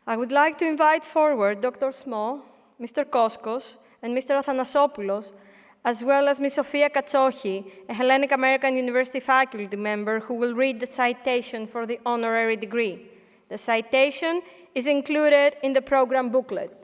I would like to invite forward Dr. Smaw, Mr. Koskos, and Mr. Athanasopoulos, as well as Ms. Sofia Katsochi, a Hellenic American University faculty member who will read the citation for the honorary degree. The citation is included in the program booklet.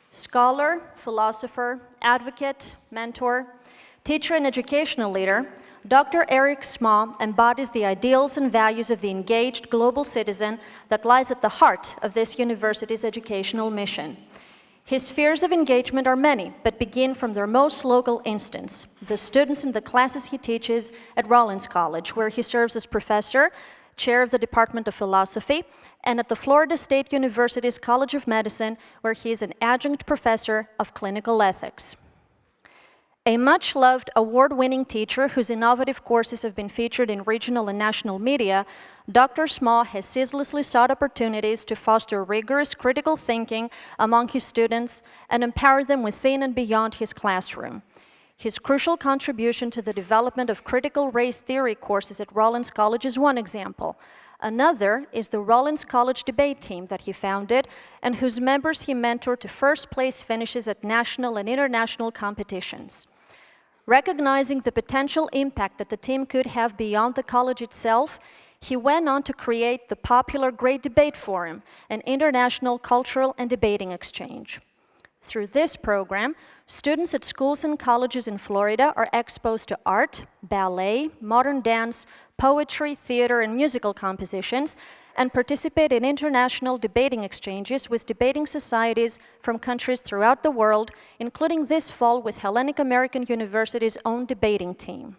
Scholar, philosopher, advocate, mentor, teacher, and educational leader, Dr. Eric Smaw embodies the ideals and values of the engaged global citizen that lies at the heart of this university's educational mission. His spheres of engagement are many, but begin from their most local instance, the students in the classes he teaches at Rollins College, where he serves as professor, chair of the Department of Philosophy, and at the Florida State University's College of Medicine, where he is an adjunct professor of clinical ethics. A much-loved, award-winning teacher whose innovative courses have been featured in regional and national media, Dr. Smaw has ceaselessly sought opportunities to foster rigorous critical thinking among his students and empower them within and beyond his classroom. His crucial contribution to the development of critical race theory courses at Rollins College is one example. Another is the Rollins College debate team that he founded and whose members he mentored to first-place finishes at national and international competitions. Recognizing the potential impact that the team could have beyond the college itself, he went on to create the popular Great Debate Forum, an international cultural and debating exchange. Through this program, students at schools and colleges in Florida are exposed to art, ballet, modern dance, poetry, theater, and musical compositions, and participate in international debating exchanges with debating societies from countries throughout the world, including this fall with Hellenic American University's own debating team.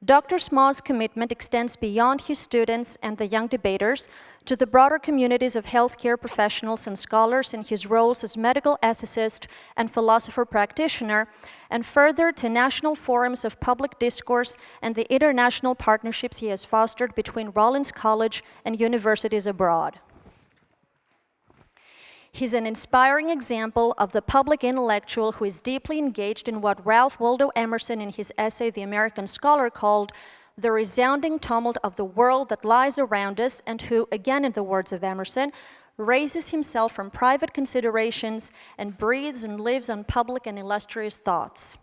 Dr. Smaw's commitment extends beyond his students and the young debaters to the broader communities of healthcare professionals and scholars in his roles as medical ethicist and philosopher practitioner, and further to national forums of public discourse and the international partnerships he has fostered between Rollins College and universities abroad. He's an inspiring example of the public intellectual who is deeply engaged in what Ralph Waldo Emerson in his essay, The American Scholar, called the resounding tumult of the world that lies around us, and who, again in the words of Emerson, raises himself from private considerations and breathes and lives on public and illustrious thoughts.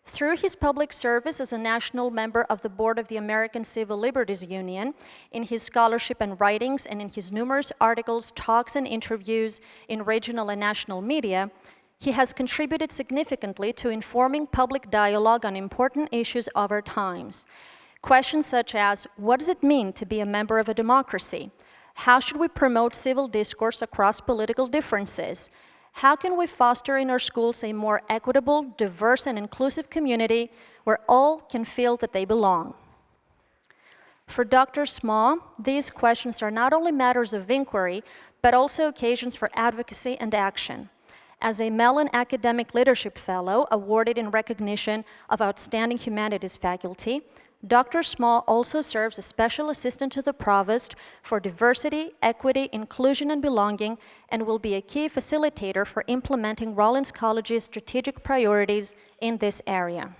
Through his public service as a national member of the board of the American Civil Liberties Union, in his scholarship and writings, and in his numerous articles, talks, and interviews in regional and national media, he has contributed significantly to informing public dialogue on important issues of our times. Questions such as, what does it mean to be a member of a democracy? How should we promote civil discourse across political differences? How can we foster in our schools a more equitable, diverse, and inclusive community where all can feel that they belong? For Dr. Smaw, these questions are not only matters of inquiry, but also occasions for advocacy and action. As a Mellon Academic Leadership Fellow awarded in recognition of outstanding humanities faculty, Dr. Smaw also serves as Special Assistant to the Provost for Diversity, Equity, Inclusion, and Belonging, and will be a key facilitator for implementing Rollins College's strategic priorities in this area.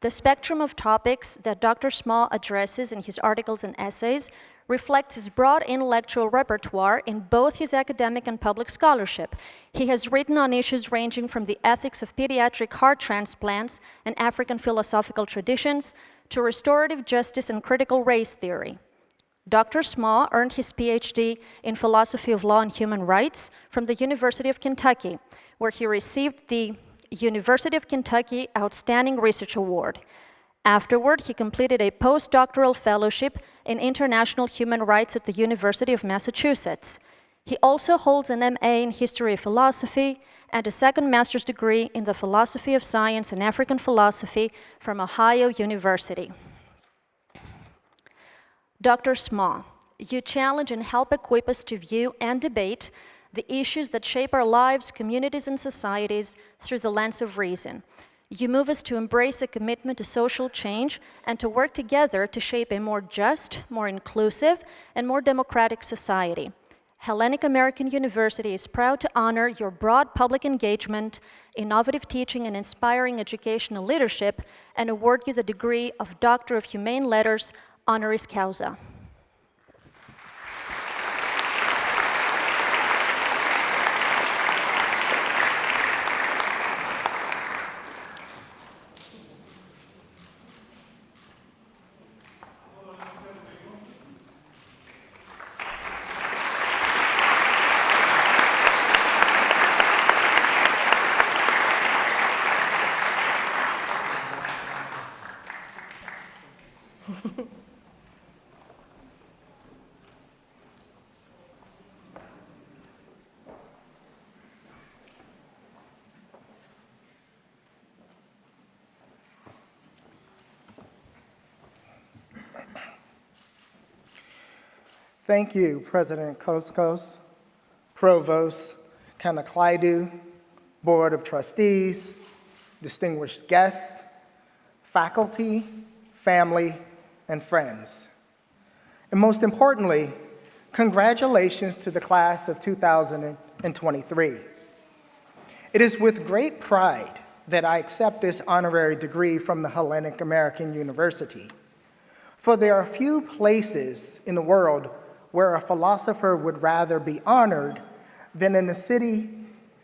The spectrum of topics that Dr. Smaw addresses in his articles and essays reflects his broad intellectual repertoire in both his academic and public scholarship. He has written on issues ranging from the ethics of pediatric heart transplants and African philosophical traditions to restorative justice and critical race theory. Dr. Smaw earned his PhD in philosophy of law and human rights from the University of Kentucky, where he received the University of Kentucky Outstanding Research Award. Afterward, he completed a postdoctoral fellowship in international human rights at the University of Massachusetts. He also holds an MA in History of Philosophy and a second master's degree in the Philosophy of Science and African Philosophy from Ohio University. Dr. Smaw, you challenge and help equip us to view and debate the issues that shape our lives, communities, and societies through the lens of reason. You move us to embrace a commitment to social change and to work together to shape a more just, more inclusive, and more democratic society. Hellenic American University is proud to honor your broad public engagement, innovative teaching, and inspiring educational leadership, and award you the degree of Doctor of Humane Letters, honoris causa. Thank you, President Koskos, Provost Kanaklaidu, Board of Trustees, distinguished guests, faculty, family, and friends. And most importantly, congratulations to the class of 2023. It is with great pride that I accept this honorary degree from the Hellenic American University, for there are few places in the world where a philosopher would rather be honored than in a city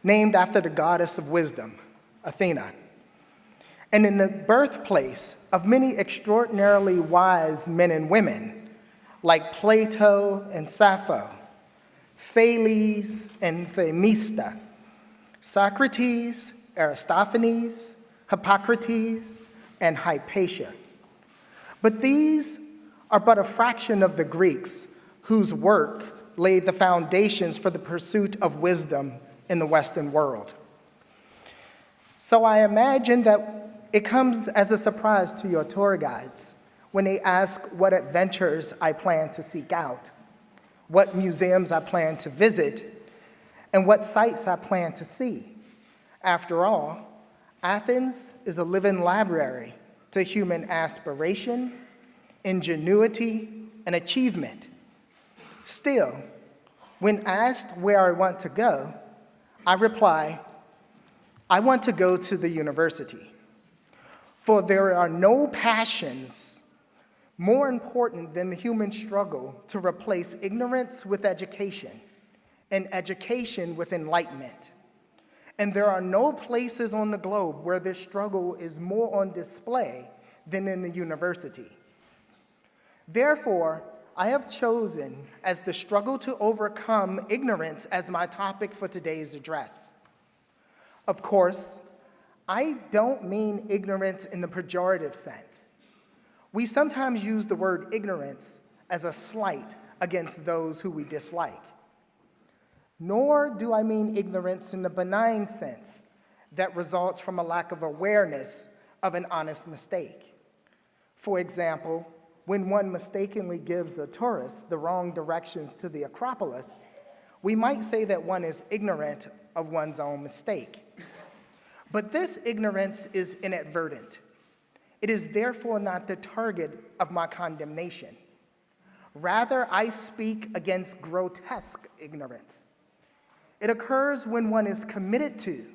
named after the goddess of wisdom, Athena, and in the birthplace of many extraordinarily wise men and women like Plato and Sappho, Thales and Themista, Socrates, Aristophanes, Hippocrates, and Hypatia. But these are but a fraction of the Greeks whose work laid the foundations for the pursuit of wisdom in the Western world. So I imagine that it comes as a surprise to your tour guides when they ask what adventures I plan to seek out, what museums I plan to visit, and what sites I plan to see. After all, Athens is a living library to human aspiration, ingenuity, and achievement. Still, when asked where I want to go, I reply, I want to go to the university. For there are no passions more important than the human struggle to replace ignorance with education and education with enlightenment. And there are no places on the globe where this struggle is more on display than in the university. Therefore, I have chosen as the struggle to overcome ignorance as my topic for today's address. Of course, I don't mean ignorance in the pejorative sense. We sometimes use the word ignorance as a slight against those who we dislike. Nor do I mean ignorance in the benign sense that results from a lack of awareness of an honest mistake. For example, when one mistakenly gives a tourist the wrong directions to the Acropolis, we might say that one is ignorant of one's own mistake. But this ignorance is inadvertent. It is therefore not the target of my condemnation. Rather, I speak against grotesque ignorance. It occurs when one is committed to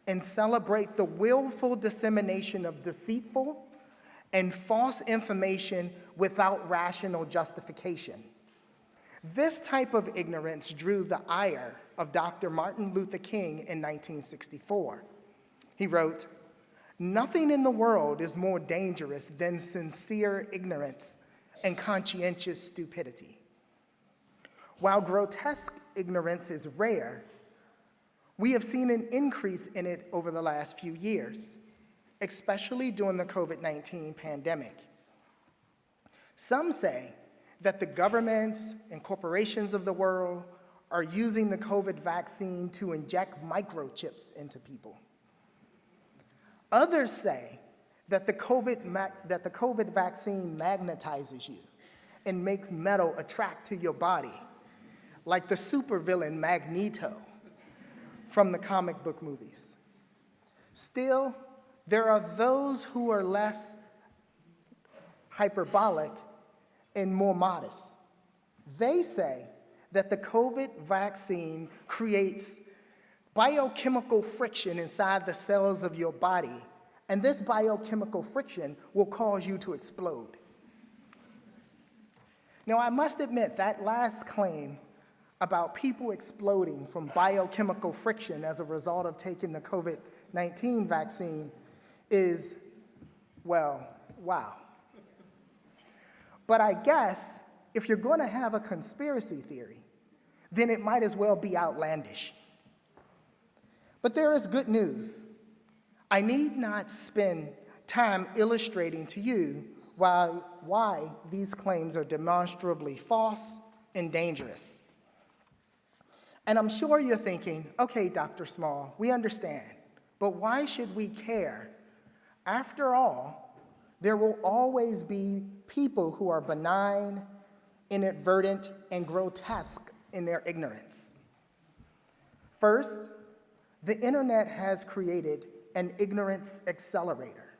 and celebrate the willful dissemination of deceitful and false information without rational justification. This type of ignorance drew the ire of Dr. Martin Luther King in 1964. He wrote, "Nothing in the world is more dangerous than sincere ignorance and conscientious stupidity." While grotesque ignorance is rare, we have seen an increase in it over the last few years, especially during the COVID-19 pandemic. Some say that the governments and corporations of the world are using the COVID vaccine to inject microchips into people. Others say that the COVID vaccine magnetizes you and makes metal attract to your body, like the supervillain Magneto from the comic book movies. Still, There are those who are less hyperbolic and more modest. They say that the COVID vaccine creates biochemical friction inside the cells of your body, and this biochemical friction will cause you to explode. Now, I must admit that last claim about people exploding from biochemical friction as a result of taking the COVID-19 vaccine is, well, wow. But I guess if you're going to have a conspiracy theory, then it might as well be outlandish. But there is good news. I need not spend time illustrating to you why these claims are demonstrably false and dangerous. And I'm sure you're thinking, okay, Dr. Smaw, we understand, but why should we care? After all, there will always be people who are benign, inadvertent, and grotesque in their ignorance. First, the internet has created an ignorance accelerator.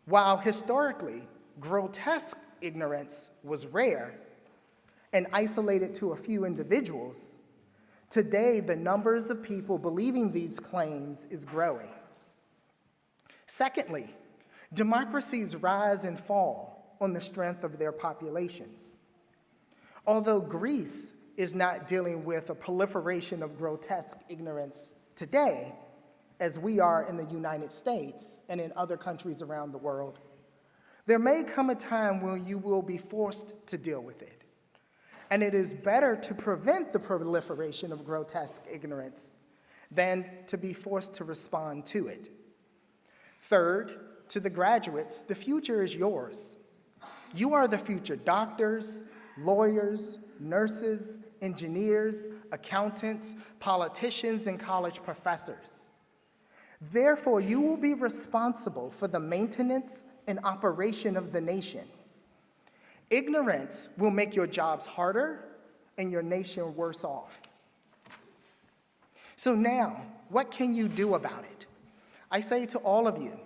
While historically, grotesque ignorance was rare and isolated to a few individuals, today the numbers of people believing these claims is growing. Secondly, democracies rise and fall on the strength of their populations. Although Greece is not dealing with a proliferation of grotesque ignorance today, as we are in the United States and in other countries around the world, there may come a time when you will be forced to deal with it. And it is better to prevent the proliferation of grotesque ignorance than to be forced to respond to it. Third, to the graduates, the future is yours. You are the future doctors, lawyers, nurses, engineers, accountants, politicians, and college professors. Therefore, you will be responsible for the maintenance and operation of the nation. Ignorance will make your jobs harder and your nation worse off. So now, what can you do about it? I say to all of you,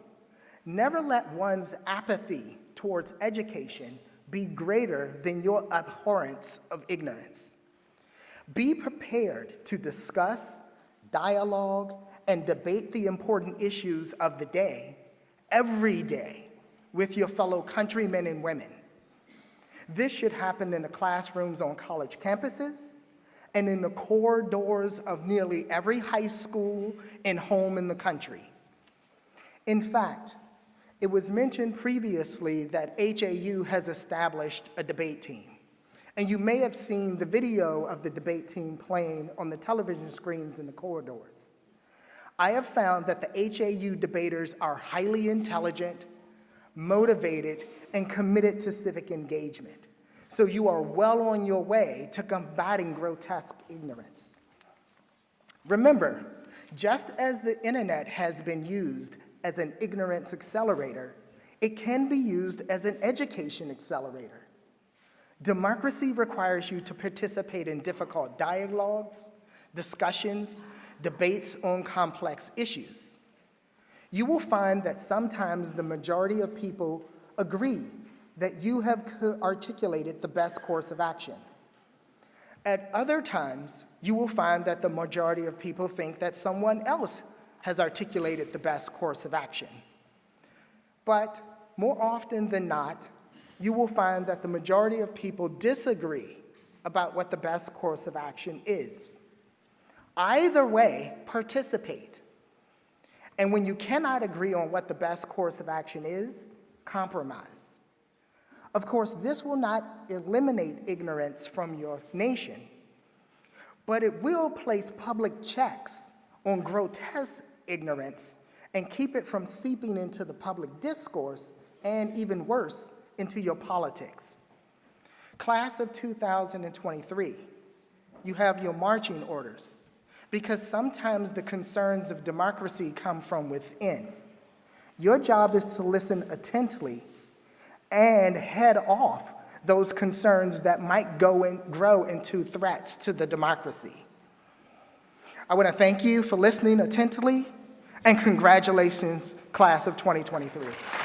never let one's apathy towards education be greater than your abhorrence of ignorance. Be prepared to discuss, dialogue, and debate the important issues of the day, every day, with your fellow countrymen and women. This should happen in the classrooms on college campuses and in the corridors of nearly every high school and home in the country. In fact, it was mentioned previously that HAU has established a debate team. And you may have seen the video of the debate team playing on the television screens in the corridors. I have found that the HAU debaters are highly intelligent, motivated, and committed to civic engagement. So you are well on your way to combating grotesque ignorance. Remember, just as the internet has been used as an ignorance accelerator, it can be used as an education accelerator. Democracy requires you to participate in difficult dialogues, discussions, debates on complex issues. You will find that sometimes the majority of people agree that you have articulated the best course of action. At other times, you will find that the majority of people think that someone else has articulated the best course of action. But more often than not, you will find that the majority of people disagree about what the best course of action is. Either way, participate. And when you cannot agree on what the best course of action is, compromise. Of course, this will not eliminate ignorance from your nation, but it will place public checks on grotesque ignorance and keep it from seeping into the public discourse and, even worse, into your politics. Class of 2023, you have your marching orders, because sometimes the concerns of democracy come from within. Your job is to listen attentively and head off those concerns that might grow into threats to the democracy. I want to thank you for listening attentively, And congratulations, class of 2023.